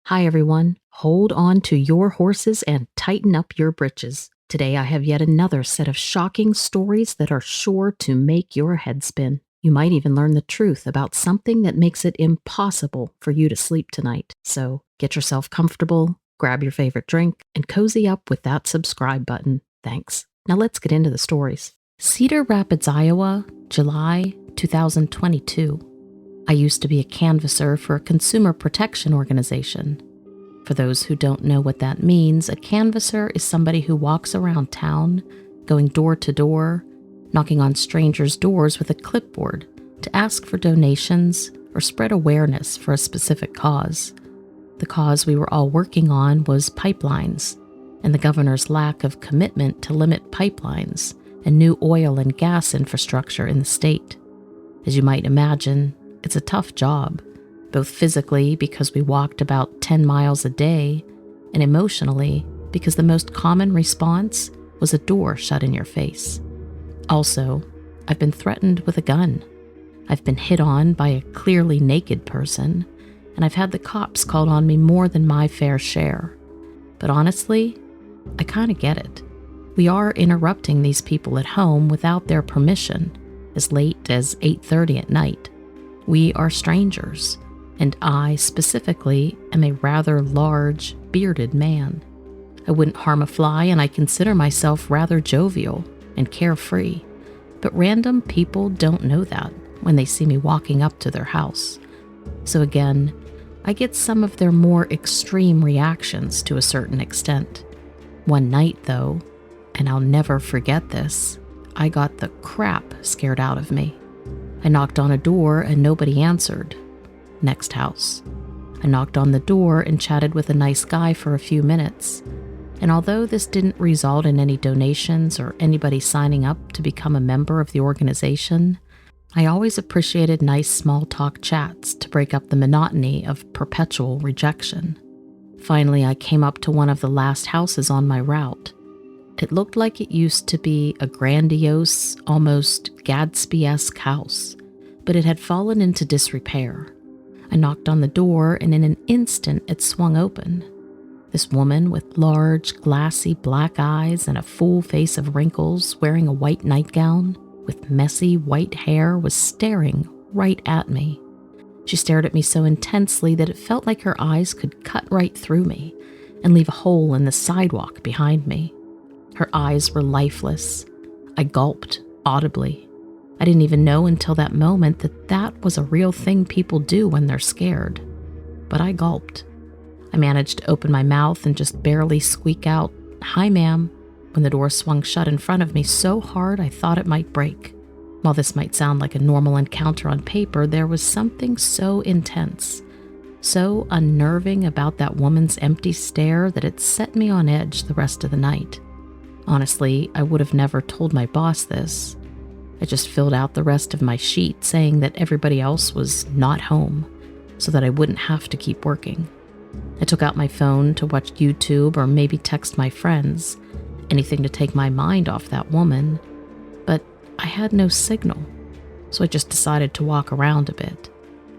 Hi everyone, hold on to your horses and tighten up your britches. Today I have yet another set of shocking stories that are sure to make your head spin. You might even learn the truth about something that makes it impossible for you to sleep tonight. So get yourself comfortable, grab your favorite drink, and cozy up with that subscribe button. Thanks. Now let's get into the stories. Cedar Rapids, Iowa, July 2022. I used to be a canvasser for a consumer protection organization. For those who don't know what that means, a canvasser is somebody who walks around town, going door to door, knocking on strangers' doors with a clipboard to ask for donations or spread awareness for a specific cause. The cause we were all working on was pipelines, and the governor's lack of commitment to limit pipelines and new oil and gas infrastructure in the state. As you might imagine, it's a tough job, both physically because we walked about 10 miles a day, and emotionally because the most common response was a door shut in your face. Also, I've been threatened with a gun. I've been hit on by a clearly naked person, and I've had the cops called on me more than my fair share. But honestly, I kind of get it. We are interrupting these people at home without their permission, as late as 8:30 at night. We are strangers, and I specifically am a rather large, bearded man. I wouldn't harm a fly, and I consider myself rather jovial and carefree, but random people don't know that when they see me walking up to their house. So again, I get some of their more extreme reactions to a certain extent. One night, though, and I'll never forget this, I got the crap scared out of me. I knocked on a door and nobody answered. Next house. I knocked on the door and chatted with a nice guy for a few minutes. And although this didn't result in any donations or anybody signing up to become a member of the organization, I always appreciated nice small talk chats to break up the monotony of perpetual rejection. Finally, I came up to one of the last houses on my route. It looked like it used to be a grandiose, almost Gatsby-esque house, but it had fallen into disrepair. I knocked on the door, and in an instant it swung open. This woman with large, glassy black eyes and a full face of wrinkles, wearing a white nightgown with messy white hair, was staring right at me. She stared at me so intensely that it felt like her eyes could cut right through me and leave a hole in the sidewalk behind me. Her eyes were lifeless. I gulped audibly. I didn't even know until that moment that that was a real thing people do when they're scared. But I gulped. I managed to open my mouth and just barely squeak out, "Hi, ma'am," when the door swung shut in front of me so hard I thought it might break. While this might sound like a normal encounter on paper, there was something so intense, so unnerving about that woman's empty stare that it set me on edge the rest of the night. Honestly, I would have never told my boss this. I just filled out the rest of my sheet saying that everybody else was not home, so that I wouldn't have to keep working. I took out my phone to watch YouTube or maybe text my friends, anything to take my mind off that woman, but I had no signal, so I just decided to walk around a bit.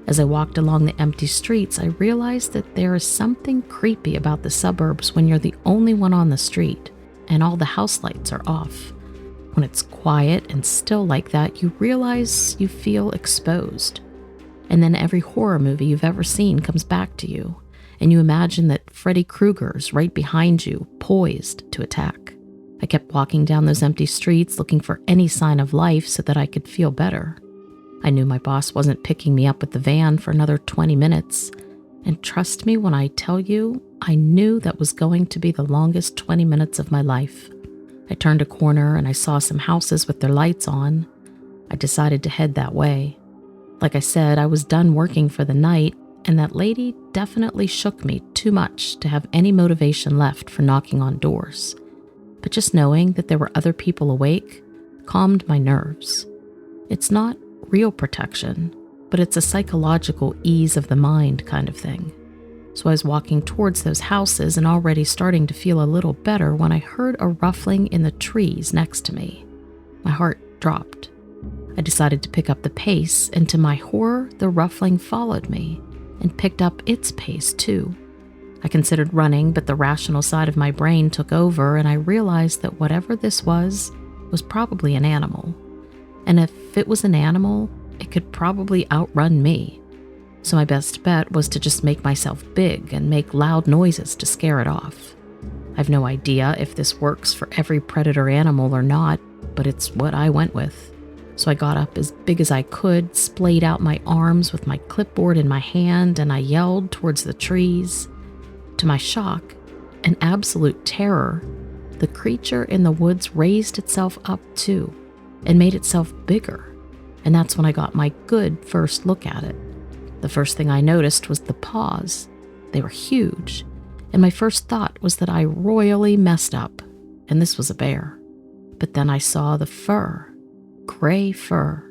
As I walked along the empty streets, I realized that there is something creepy about the suburbs when you're the only one on the street and all the house lights are off. When it's quiet and still like that, you realize you feel exposed. And then every horror movie you've ever seen comes back to you, and you imagine that Freddy Krueger's right behind you, poised to attack. I kept walking down those empty streets looking for any sign of life so that I could feel better. I knew my boss wasn't picking me up with the van for another 20 minutes, and trust me when I tell you, I knew that was going to be the longest 20 minutes of my life. I turned a corner and I saw some houses with their lights on. I decided to head that way. Like I said, I was done working for the night, and that lady definitely shook me too much to have any motivation left for knocking on doors. But just knowing that there were other people awake calmed my nerves. It's not real protection, but it's a psychological ease of the mind kind of thing. So I was walking towards those houses and already starting to feel a little better when I heard a ruffling in the trees next to me. My heart dropped. I decided to pick up the pace, and to my horror, the ruffling followed me and picked up its pace too. I considered running, but the rational side of my brain took over, and I realized that whatever this was probably an animal. And if it was an animal, it could probably outrun me. So my best bet was to just make myself big and make loud noises to scare it off. I have no idea if this works for every predator animal or not, but it's what I went with. So I got up as big as I could, splayed out my arms with my clipboard in my hand, and I yelled towards the trees. To my shock and absolute terror, the creature in the woods raised itself up too and made itself bigger. And that's when I got my good first look at it. The first thing I noticed was the paws. They were huge, and my first thought was that I royally messed up, and this was a bear. But then I saw the fur, gray fur.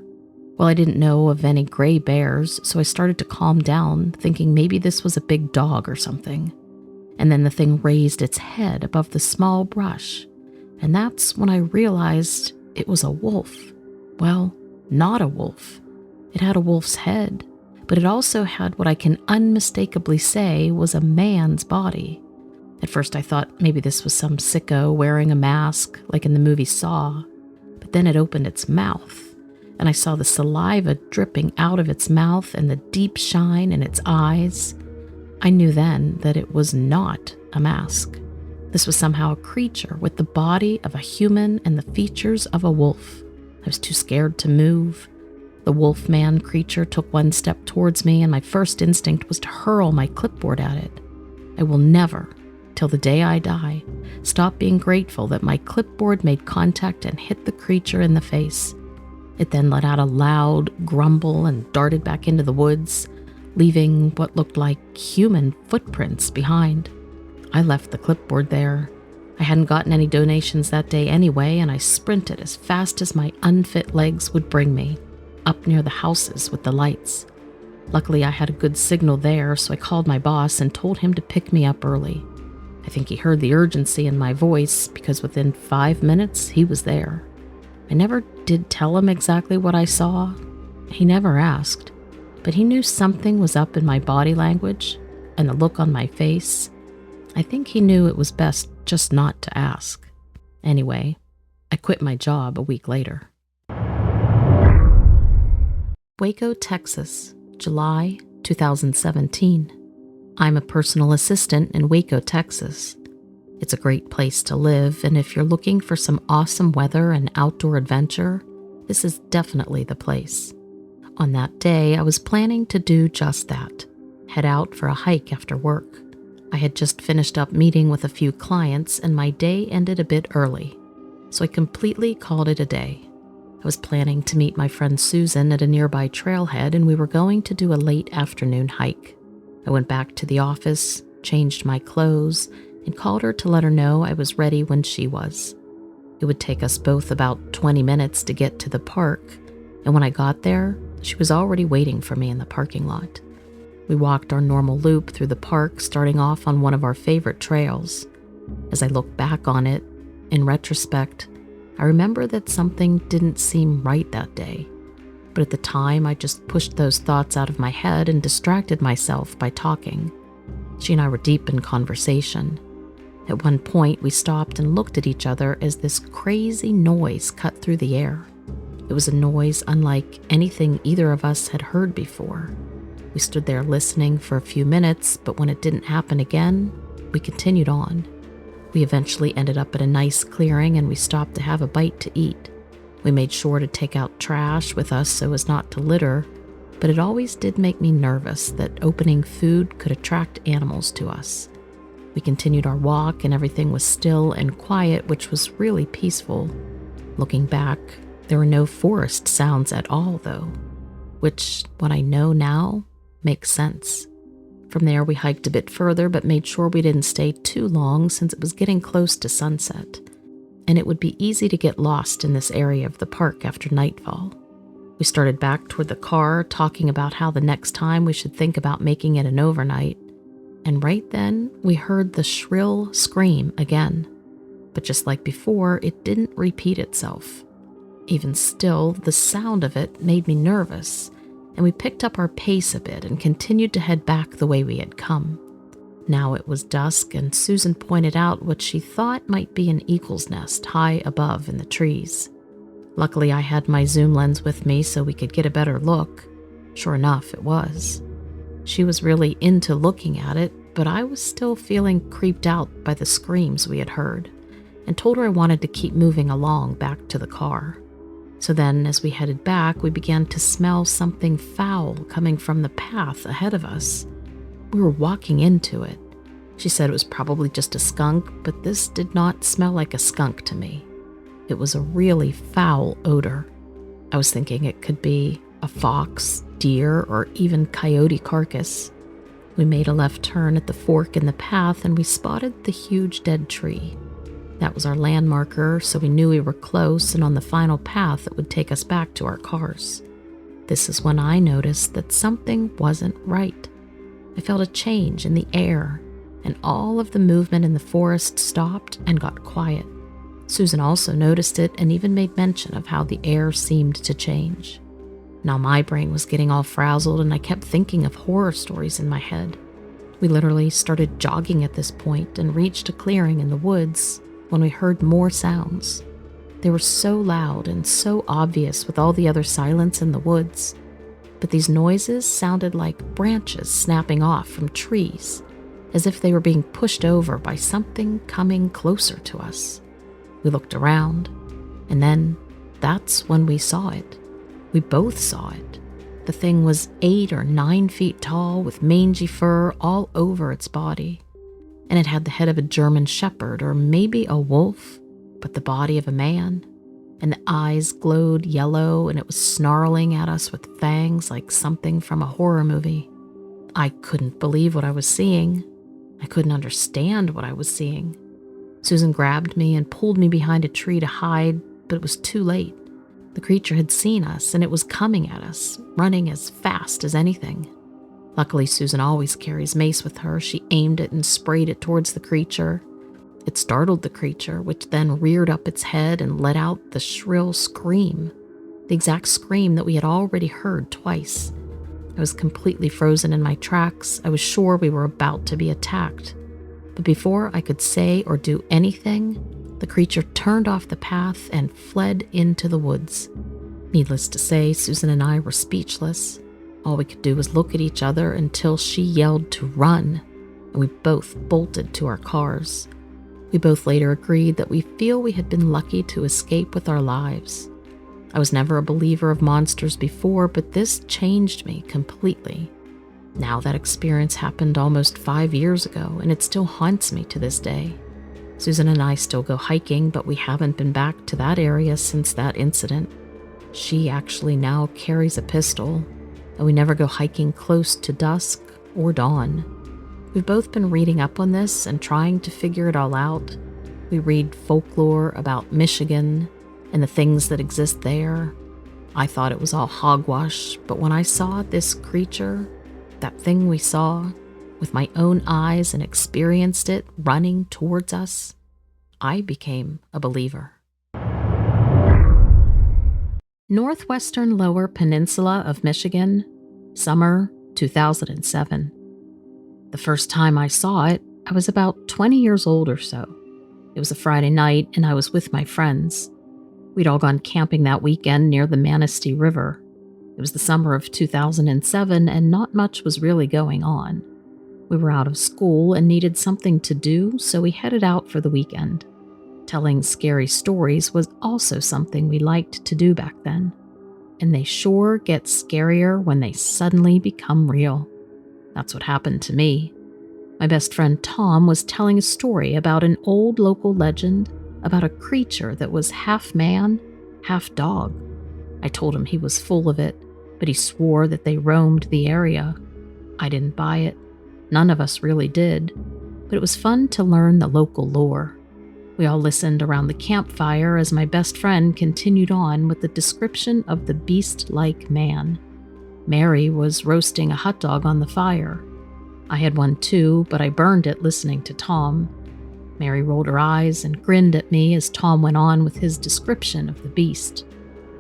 Well, I didn't know of any gray bears, so I started to calm down, thinking maybe this was a big dog or something. And then the thing raised its head above the small brush, and that's when I realized it was a wolf. Well, not a wolf. It had a wolf's head, but it also had what I can unmistakably say was a man's body. At first I thought maybe this was some sicko wearing a mask, like in the movie Saw, but then it opened its mouth, and I saw the saliva dripping out of its mouth and the deep shine in its eyes. I knew then that it was not a mask. This was somehow a creature with the body of a human and the features of a wolf. I was too scared to move. The wolf-man creature took one step towards me, and my first instinct was to hurl my clipboard at it. I will never, till the day I die, stop being grateful that my clipboard made contact and hit the creature in the face. It then let out a loud grumble and darted back into the woods, leaving what looked like human footprints behind. I left the clipboard there. I hadn't gotten any donations that day anyway, and I sprinted as fast as my unfit legs would bring me, up near the houses with the lights. Luckily, I had a good signal there, so I called my boss and told him to pick me up early. I think he heard the urgency in my voice, because within 5 minutes, he was there. I never did tell him exactly what I saw. He never asked, but he knew something was up in my body language and the look on my face. I think he knew it was best just not to ask. Anyway, I quit my job a week later. Waco, Texas, July 2017. I'm a personal assistant in Waco, Texas. It's a great place to live, and if you're looking for some awesome weather and outdoor adventure, this is definitely the place. On that day, I was planning to do just that, head out for a hike after work. I had just finished up meeting with a few clients, and my day ended a bit early, so I completely called it a day. I was planning to meet my friend Susan at a nearby trailhead, and we were going to do a late afternoon hike. I went back to the office, changed my clothes, and called her to let her know I was ready when she was. It would take us both about 20 minutes to get to the park, and when I got there, she was already waiting for me in the parking lot. We walked our normal loop through the park, starting off on one of our favorite trails. As I look back on it, in retrospect, I remember that something didn't seem right that day. But at the time, I just pushed those thoughts out of my head and distracted myself by talking. She and I were deep in conversation. At one point, we stopped and looked at each other as this crazy noise cut through the air. It was a noise unlike anything either of us had heard before. We stood there listening for a few minutes, but when it didn't happen again, we continued on. We eventually ended up at a nice clearing, and we stopped to have a bite to eat. We made sure to take out trash with us so as not to litter, but it always did make me nervous that opening food could attract animals to us. We continued our walk, and everything was still and quiet, which was really peaceful. Looking back, there were no forest sounds at all, though, which, what I know now, makes sense. From there, we hiked a bit further, but made sure we didn't stay too long since it was getting close to sunset, and it would be easy to get lost in this area of the park after nightfall. We started back toward the car, talking about how the next time we should think about making it an overnight, and right then, we heard the shrill scream again. But just like before, it didn't repeat itself. Even still, the sound of it made me nervous, and we picked up our pace a bit and continued to head back the way we had come. Now it was dusk, and Susan pointed out what she thought might be an eagle's nest high above in the trees. Luckily, I had my zoom lens with me so we could get a better look. Sure enough, it was. She was really into looking at it, but I was still feeling creeped out by the screams we had heard, and told her I wanted to keep moving along back to the car. So then, as we headed back, we began to smell something foul coming from the path ahead of us. We were walking into it. She said it was probably just a skunk, but this did not smell like a skunk to me. It was a really foul odor. I was thinking it could be a fox, deer, or even coyote carcass. We made a left turn at the fork in the path, and we spotted the huge dead tree. That was our land marker, so we knew we were close and on the final path that would take us back to our cars. This is when I noticed that something wasn't right. I felt a change in the air, and all of the movement in the forest stopped and got quiet. Susan also noticed it and even made mention of how the air seemed to change. Now my brain was getting all frazzled, and I kept thinking of horror stories in my head. We literally started jogging at this point and reached a clearing in the woods when we heard more sounds. They were so loud and so obvious with all the other silence in the woods, but these noises sounded like branches snapping off from trees, as if they were being pushed over by something coming closer to us. We looked around, and then that's when we saw it. We both saw it. The thing was 8 or 9 feet tall with mangy fur all over its body, and it had the head of a German shepherd or maybe a wolf, but the body of a man, and the eyes glowed yellow, and it was snarling at us with fangs like something from a horror movie. I couldn't believe what I was seeing. I couldn't understand what I was seeing. Susan grabbed me and pulled me behind a tree to hide, but it was too late. The creature had seen us, and it was coming at us, running as fast as anything. Luckily, Susan always carries mace with her. She aimed it and sprayed it towards the creature. It startled the creature, which then reared up its head and let out the shrill scream, the exact scream that we had already heard twice. I was completely frozen in my tracks. I was sure we were about to be attacked. But before I could say or do anything, the creature turned off the path and fled into the woods. Needless to say, Susan and I were speechless. All we could do was look at each other until she yelled to run, and we both bolted to our cars. We both later agreed that we feel we had been lucky to escape with our lives. I was never a believer of monsters before, but this changed me completely. Now that experience happened almost 5 years ago, and it still haunts me to this day. Susan and I still go hiking, but we haven't been back to that area since that incident. She actually now carries a pistol, and we never go hiking close to dusk or dawn. We've both been reading up on this and trying to figure it all out. We read folklore about Michigan and the things that exist there. I thought it was all hogwash, but when I saw this creature, that thing we saw, with my own eyes and experienced it running towards us, I became a believer. Northwestern Lower Peninsula of Michigan, summer 2007. The first time I saw it, I was about 20 years old or so. It was a Friday night, and I was with my friends. We'd all gone camping that weekend near the Manistee River. It was the summer of 2007, and not much was really going on. We were out of school and needed something to do, so we headed out for the weekend. Telling scary stories was also something we liked to do back then, and they sure get scarier when they suddenly become real. That's what happened to me. My best friend Tom was telling a story about an old local legend about a creature that was half man, half dog. I told him he was full of it, but he swore that they roamed the area. I didn't buy it. None of us really did, but it was fun to learn the local lore. We all listened around the campfire as my best friend continued on with the description of the beast-like man. Mary was roasting a hot dog on the fire. I had one too, but I burned it listening to Tom. Mary rolled her eyes and grinned at me as Tom went on with his description of the beast.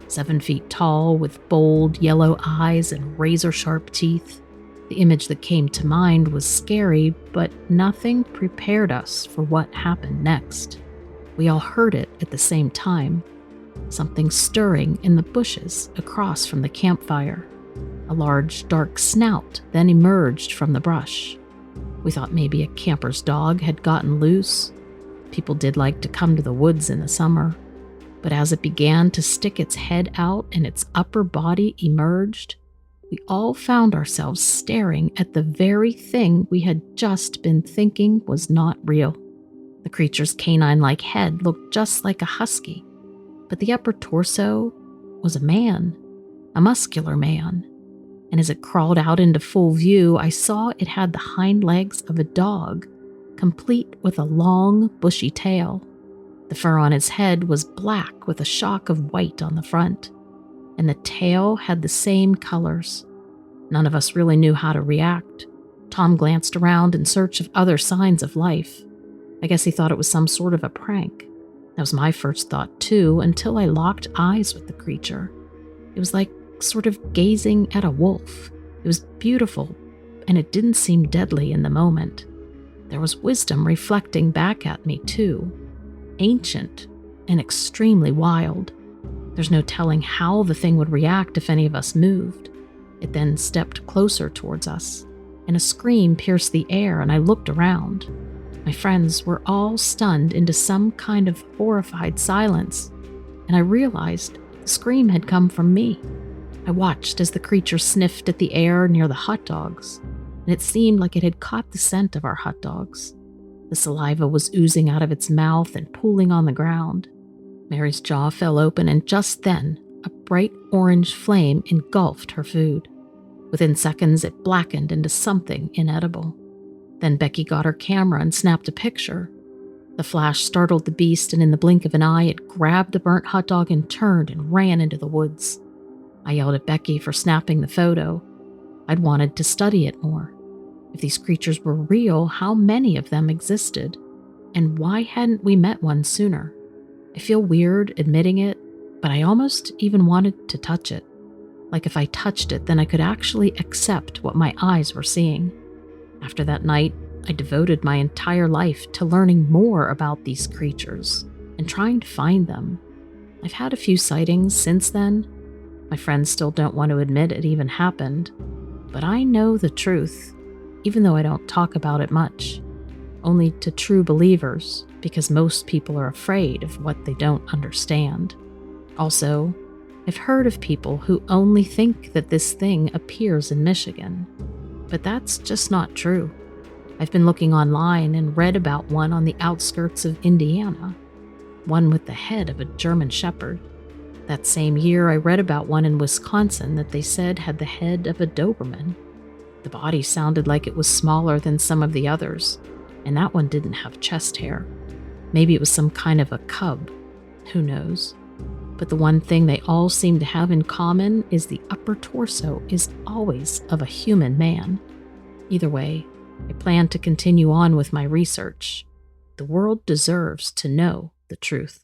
7 feet tall, with bold yellow eyes and razor-sharp teeth. The image that came to mind was scary, but nothing prepared us for what happened next. We all heard it at the same time, something stirring in the bushes across from the campfire. A large, dark snout then emerged from the brush. We thought maybe a camper's dog had gotten loose. People did like to come to the woods in the summer, but as it began to stick its head out and its upper body emerged, we all found ourselves staring at the very thing we had just been thinking was not real. The creature's canine-like head looked just like a husky, but the upper torso was a man, a muscular man. And as it crawled out into full view, I saw it had the hind legs of a dog, complete with a long, bushy tail. The fur on its head was black with a shock of white on the front, and the tail had the same colors. None of us really knew how to react. Tom glanced around in search of other signs of life. I guess he thought it was some sort of a prank. That was my first thought too, until I locked eyes with the creature. It was like sort of gazing at a wolf. It was beautiful, and it didn't seem deadly in the moment. There was wisdom reflecting back at me too, ancient and extremely wild. There's no telling how the thing would react if any of us moved. It then stepped closer towards us, and a scream pierced the air, and I looked around. My friends were all stunned into some kind of horrified silence, and I realized the scream had come from me. I watched as the creature sniffed at the air near the hot dogs, and it seemed like it had caught the scent of our hot dogs. The saliva was oozing out of its mouth and pooling on the ground. Mary's jaw fell open, and just then, a bright orange flame engulfed her food. Within seconds, it blackened into something inedible. Then Becky got her camera and snapped a picture. The flash startled the beast, and in the blink of an eye, it grabbed the burnt hot dog and turned and ran into the woods. I yelled at Becky for snapping the photo. I'd wanted to study it more. If these creatures were real, how many of them existed? And why hadn't we met one sooner? I feel weird admitting it, but I almost even wanted to touch it. Like if I touched it, then I could actually accept what my eyes were seeing. After that night, I devoted my entire life to learning more about these creatures and trying to find them. I've had a few sightings since then. My friends still don't want to admit it even happened, but I know the truth, even though I don't talk about it much. Only to true believers, because most people are afraid of what they don't understand. Also, I've heard of people who only think that this thing appears in Michigan, but that's just not true. I've been looking online and read about one on the outskirts of Indiana, one with the head of a German Shepherd. That same year, I read about one in Wisconsin that they said had the head of a Doberman. The body sounded like it was smaller than some of the others, and that one didn't have chest hair. Maybe it was some kind of a cub. Who knows? But the one thing they all seem to have in common is the upper torso is always of a human man. Either way, I plan to continue on with my research. The world deserves to know the truth.